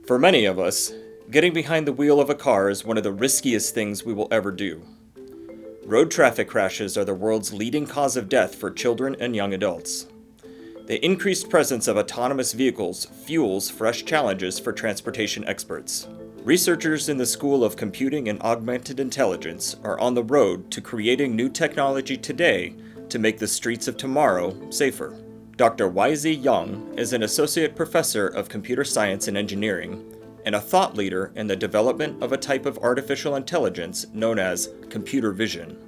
For many of us, getting behind the wheel of a car is one of the riskiest things we will ever do. Road traffic crashes are the world's leading cause of death for children and young adults. The increased presence of autonomous vehicles fuels fresh challenges for transportation experts. Researchers in the School of Computing and Augmented Intelligence are on the road to creating new technology today to make the streets of tomorrow safer. Dr. YZ Young is an associate professor of computer science and engineering and a thought leader in the development of a type of artificial intelligence known as computer vision.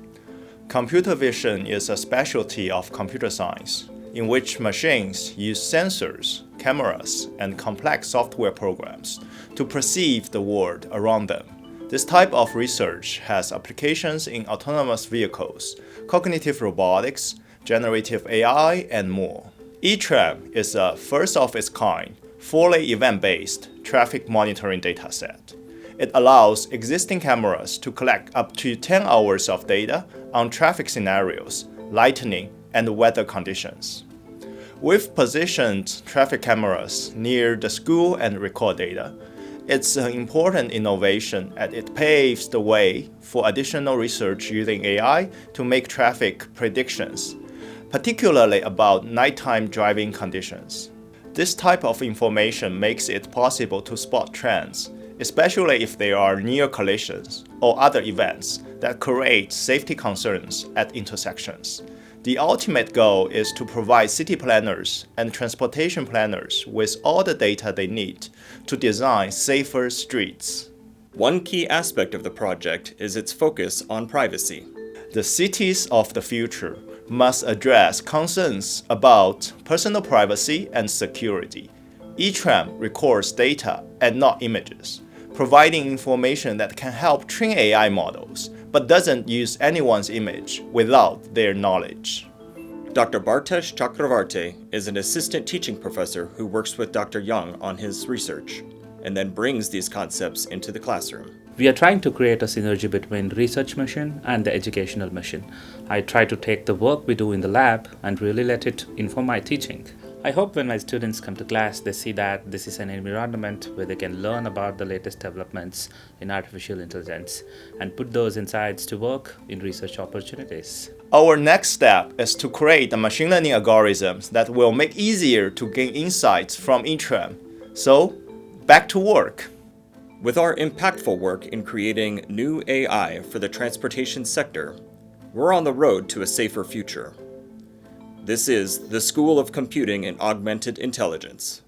Computer vision is a specialty of computer science in which machines use sensors, cameras, and complex software programs to perceive the world around them. This type of research has applications in autonomous vehicles, cognitive robotics, generative AI, and more. ETram is a first-of-its-kind, fully event-based traffic monitoring dataset. It allows existing cameras to collect up to 10 hours of data on traffic scenarios, lighting, and weather conditions. We've positioned traffic cameras near the school and record data. It's an important innovation as it paves the way for additional research using AI to make traffic predictions, particularly about nighttime driving conditions. This type of information makes it possible to spot trends, especially if there are near collisions or other events that create safety concerns at intersections. The ultimate goal is to provide city planners and transportation planners with all the data they need to design safer streets. One key aspect of the project is its focus on privacy. The cities of the future must address concerns about personal privacy and security. ETram records data and not images, providing information that can help train AI models, but doesn't use anyone's image without their knowledge. Dr. Bartesh Chakravarty is an assistant teaching professor who works with Dr. Young on his research, and then brings these concepts into the classroom. We are trying to create a synergy between research mission and the educational mission. I try to take the work we do in the lab and really let it inform my teaching. I hope when my students come to class, they see that this is an environment where they can learn about the latest developments in artificial intelligence and put those insights to work in research opportunities. Our next step is to create the machine learning algorithms that will make it easier to gain insights from ETram. So, back to work. With our impactful work in creating new AI for the transportation sector, we're on the road to a safer future. This is the School of Computing and Augmented Intelligence.